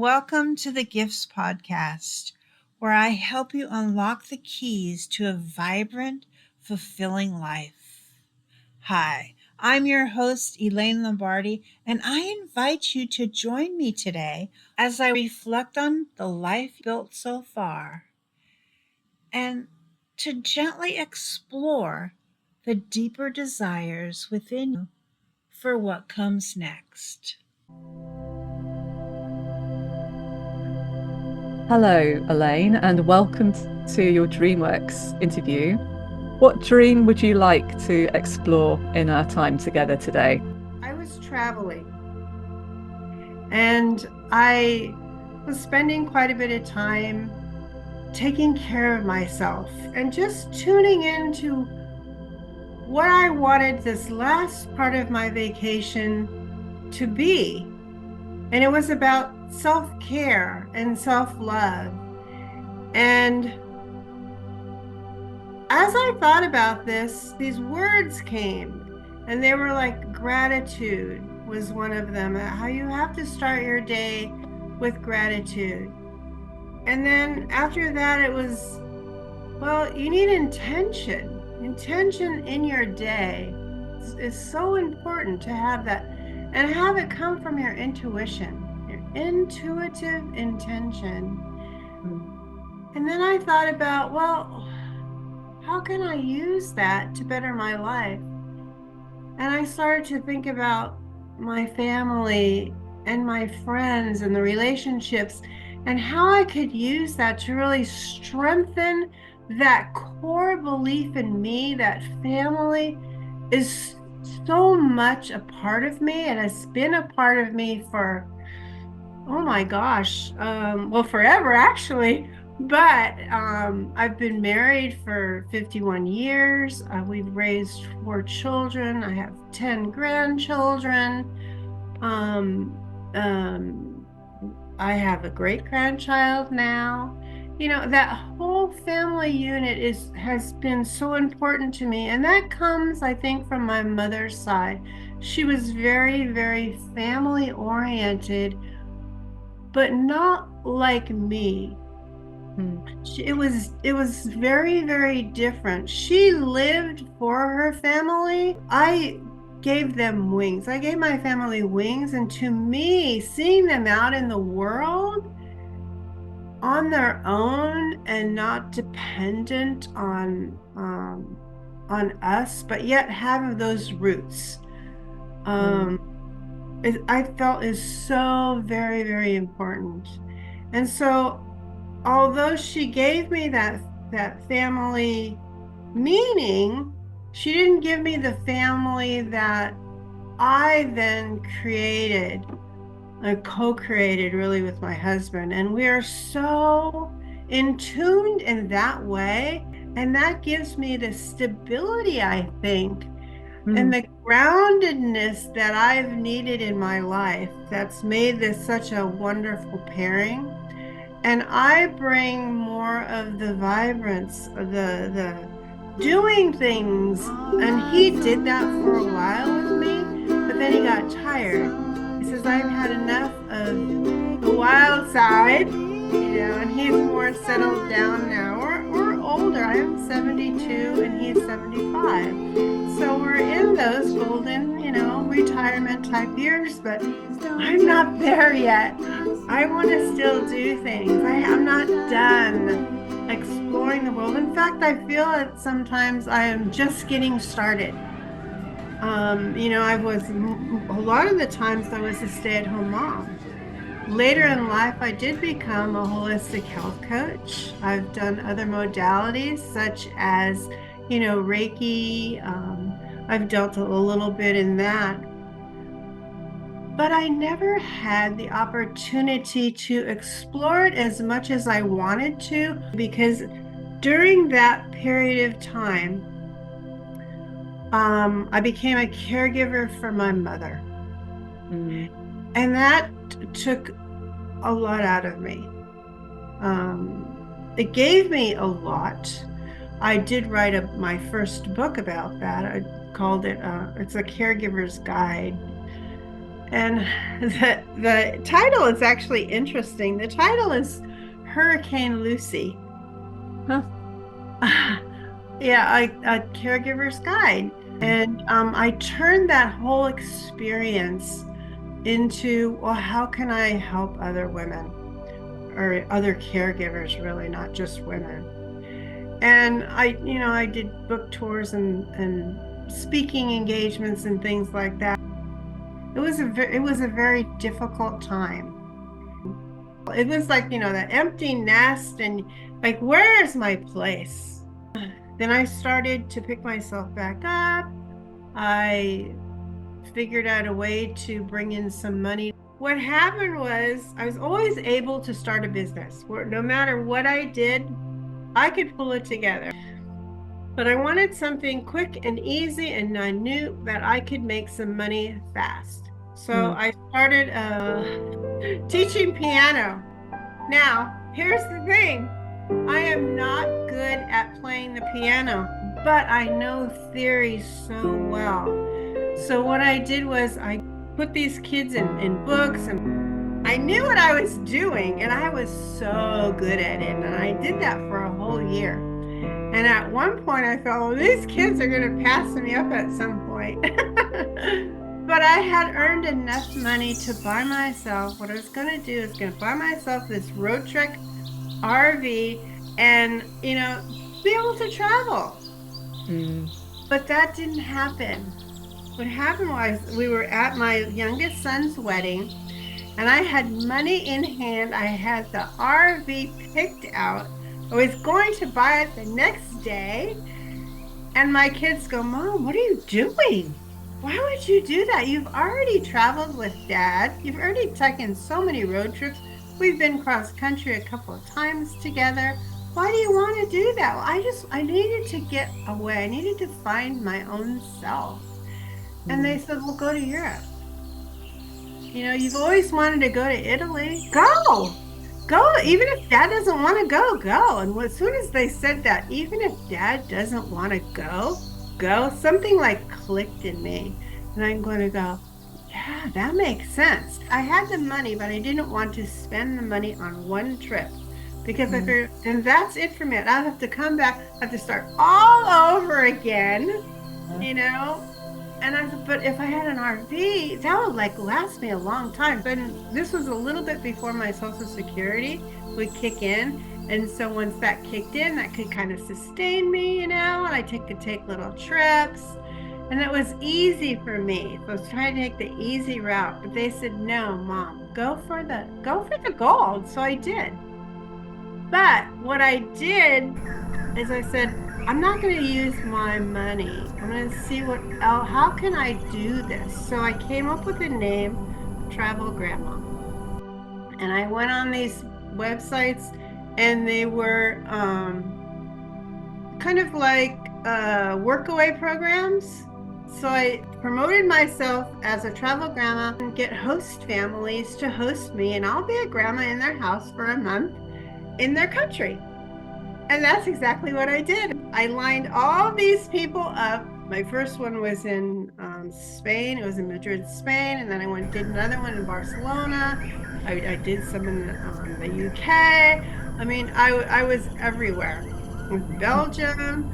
Welcome to the Gifts podcast, where I help you unlock the keys to a vibrant, fulfilling life. Hi, I'm your host, Elaine Lombardi, and I invite you to join me today as I reflect on the life built so far and to gently explore the deeper desires within you for what comes next. Hello, Elaine, and welcome to your DreamWorks interview. What dream would you like to explore in our time together today? I was traveling and I was spending quite a bit of time taking care of myself and just tuning into what I wanted this last part of my vacation to be. And it was about self-care and self-love. And as I thought about this, these words came, and they were like gratitude was one of them, how you have to start your day with gratitude. And then after that, it was, well, you need intention. Intention in your day is so important to have that and have it come from your intuition, your intuitive intention. And then I thought about, well, how can I use that to better my life? And I started to think about my family and my friends and the relationships and how I could use that to really strengthen that core belief in me that family is so much a part of me and has been a part of me for, oh my gosh, well, forever actually. But I've been married for 51 years. We've raised 4 children. I have 10 grandchildren. I have a great grandchild now. You know, that whole family unit has been so important to me. And that comes, I think, from my mother's side. She was very, very family oriented, but not like me. It was very, very different. She lived for her family. I gave them wings. I gave my family wings, and to me, seeing them out in the world on their own and not dependent on us, but yet have those roots, I felt is so very, very important. And so although she gave me that family meaning, she didn't give me the family that I then created, co-created really with my husband. And we are so in tuned in that way. And that gives me the stability, I think, and the groundedness that I've needed in my life that's made this such a wonderful pairing. And I bring more of the vibrance, the doing things. And he did that for a while with me, but then he got tired. He says, I've had enough of the wild side, and he's more settled down now. We're older. I'm 72 and he's 75. So we're in those golden, retirement type years, but I'm not there yet. I want to still do things. I'm not done exploring the world. In fact, I feel that sometimes I am just getting started. I was, a lot of the times I was a stay-at-home mom. Later in life, I did become a holistic health coach. I've done other modalities such as, Reiki. I've dealt a little bit in that. But I never had the opportunity to explore it as much as I wanted to, because during that period of time, I became a caregiver for my mother. And that took a lot out of me. It gave me a lot. I did write my first book about that. I called it, it's a caregiver's guide. And the title is actually interesting. The title is Hurricane Lucy. Huh. Yeah, a caregiver's guide. And I turned that whole experience into, well, how can I help other women or other caregivers, really, not just women? And I did book tours and speaking engagements and things like that. It was a very difficult time. It was like, the empty nest and like, where's my place? Then I started to pick myself back up. I figured out a way to bring in some money. What happened was I was always able to start a business where no matter what I did, I could pull it together. But I wanted something quick and easy, and I knew that I could make some money fast. So I started teaching piano. Now, here's the thing. I am not good at playing the piano, but I know theory so well. So what I did was I put these kids in books, and I knew what I was doing, and I was so good at it. And I did that for a whole year. And at one point I thought, well, these kids are going to pass me up at some point. But I had earned enough money to buy myself, what I was going to do is going to buy myself this road trip RV and, be able to travel. But that didn't happen. What happened was we were at my youngest son's wedding, and I had money in hand. I had the RV picked out. I was going to buy it the next day. And my kids go, Mom, what are you doing? Why would you do that? You've already traveled with Dad. You've already taken so many road trips. We've been cross country a couple of times together. Why do you want to do that? Well, I needed to get away. I needed to find my own self. And they said, well, go to Europe. You've always wanted to go to Italy. Go. Even if Dad doesn't want to go, go. And as soon as they said that, even if Dad doesn't want to go, something like clicked in me. And I'm going to go, yeah, that makes sense. I had the money, but I didn't want to spend the money on one trip because I figured, and that's it for me. I'll have to come back, I have to start all over again, And I said, but if I had an RV, that would last me a long time. But this was a little bit before my Social Security would kick in. And so once that kicked in, that could kind of sustain me, and I could take little trips. And it was easy for me. So I was trying to take the easy route. But they said, no, Mom, go for the gold. So I did. But what I did is I said, I'm not going to use my money. I'm going to see how can I do this? So I came up with the name Travel Grandma. And I went on these websites, and they were kind of like workaway programs. So I promoted myself as a travel grandma and get host families to host me, and I'll be a grandma in their house for a month in their country. And that's exactly what I did. I lined all these people up. My first one was in Spain. It was in Madrid, Spain. And then I did another one in Barcelona. I did some in the UK. I mean, I was everywhere. Belgium.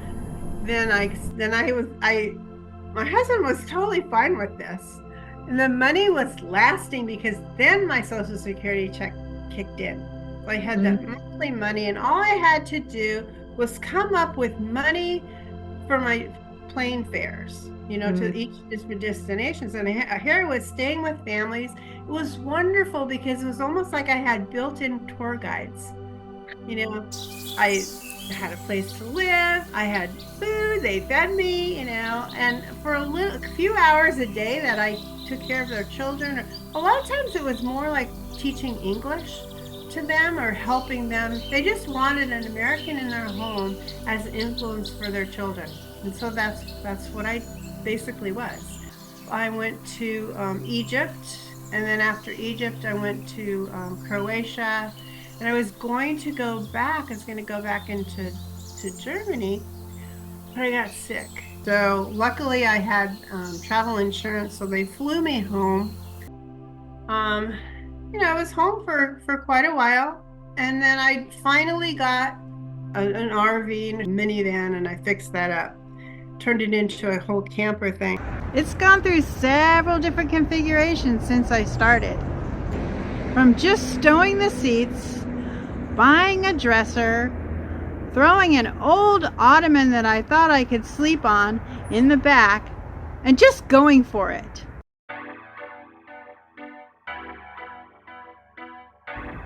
My husband was totally fine with this. And the money was lasting because then my Social Security check kicked in. I had that monthly money, and all I had to do was come up with money for my plane fares, to each different destinations. And here I was staying with families. It was wonderful because it was almost like I had built-in tour guides. I had a place to live. I had food. They fed me, and for a few hours a day that I took care of their children. A lot of times it was more like teaching English to them or helping them. They just wanted an American in their home as influence for their children. And so that's what I basically was. I went to Egypt, and then after Egypt, I went to Croatia, and I was going to go back. I was going to go back into Germany, but I got sick. So luckily I had travel insurance, so they flew me home. Um, I was home for quite a while, and then I finally got an RV and a minivan, and I fixed that up, turned it into a whole camper thing. It's gone through several different configurations since I started. From just stowing the seats, buying a dresser, throwing an old ottoman that I thought I could sleep on in the back, and just going for it.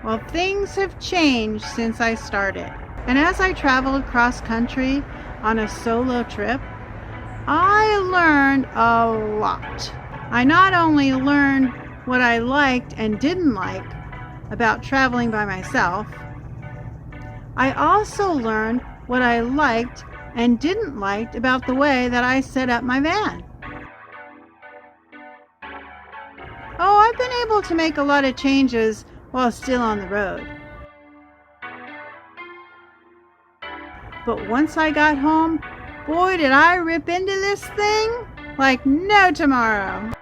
Well, things have changed since I started. And as I traveled cross country on a solo trip, I learned a lot. I not only learned what I liked and didn't like about traveling by myself, I also learned what I liked and didn't like about the way that I set up my van. Oh, I've been able to make a lot of changes while still on the road. But once I got home, boy, did I rip into this thing like no tomorrow.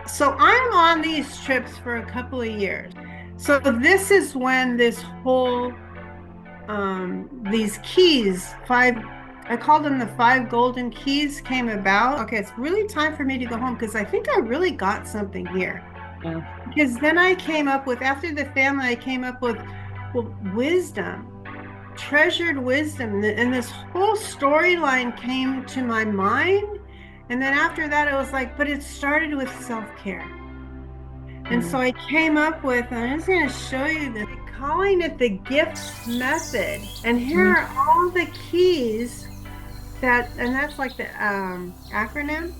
So I'm on these trips for a couple of years. So this is when this whole these keys, I called them the 5 golden keys, came about. Okay, it's really time for me to go home because I think I really got something here. Yeah. Because then I came up with, after the family, I came up with, well, wisdom, treasured wisdom, and this whole storyline came to my mind. And then after that, it was like, but it started with self-care. And so I came up with, I'm just going to show you this, calling it the G.I.F.T.S method. And here are all the keys and that's like the acronym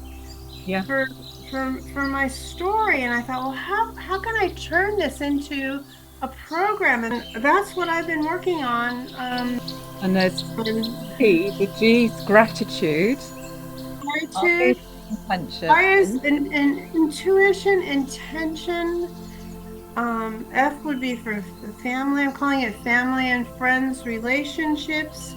for my story. And I thought, well, how can I turn this into a program? And that's what I've been working on. And there's P, the G's gratitude. Gratitude. Intention. I is intuition, intention. F would be for family. I'm calling it family and friends, relationships.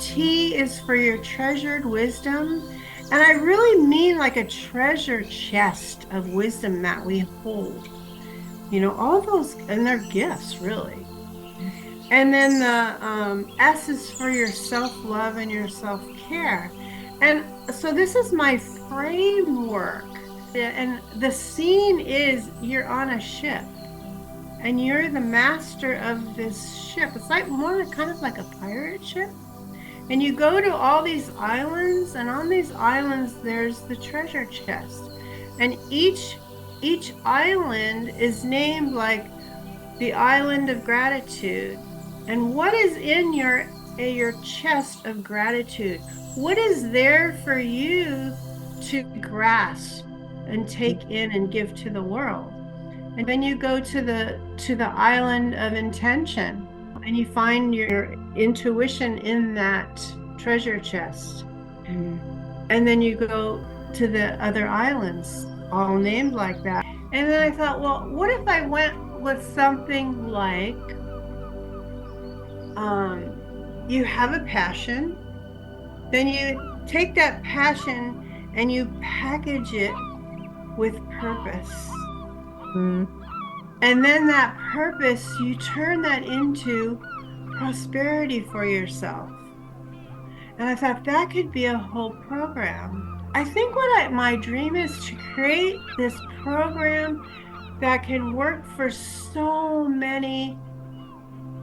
T is for your treasured wisdom. And I really mean like a treasure chest of wisdom that we hold. All those, and they're gifts, really. And then the S is for your self-love and your self-care. And so this is my framework. And the scene is you're on a ship. And you're the master of this ship. It's like more kind of like a pirate ship. And you go to all these islands, and on these islands there's the treasure chest. And each island is named like the island of gratitude. And what is in your chest of gratitude? What is there for you to grasp and take in and give to the world? And then you go to the island of intention, and you find your intuition in that treasure chest. And then you go to the other islands, all named like that. And then I thought, well, what if I went with something like, you have a passion, then you take that passion and you package it with purpose. And then that purpose, you turn that into prosperity for yourself. And I thought that could be a whole program. I think my dream is to create this program that can work for so many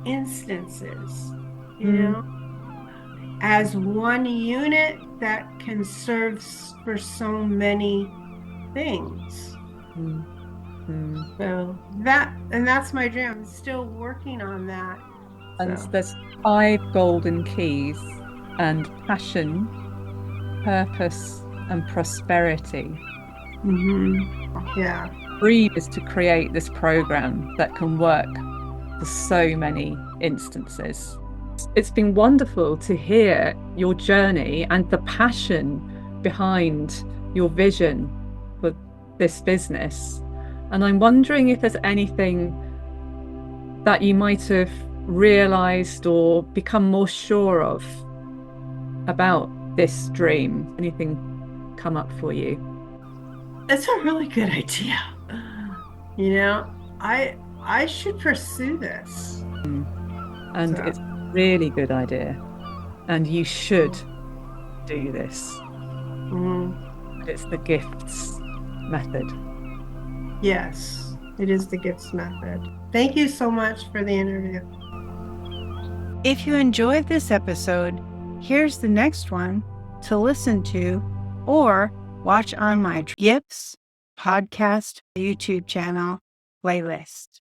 instances, as one unit that can serve for so many things. So that's my dream. I'm still working on that. And there's 5 golden keys, and passion purpose and prosperity. Yeah. Dream is to create this program that can work for so many instances. It's been wonderful to hear your journey and the passion behind your vision for this business. And I'm wondering if there's anything that you might have realized or become more sure of about this dream. Anything come up for you? It's a really good idea. You know, I should pursue this. And So. it's a really good idea. And you should do this. It's the G.I.F.T.S method. Yes, it is the G.I.F.T.S method. Thank you so much for the interview. If you enjoyed this episode, here's the next one to listen to or watch on my G.I.F.T.S podcast YouTube channel playlist.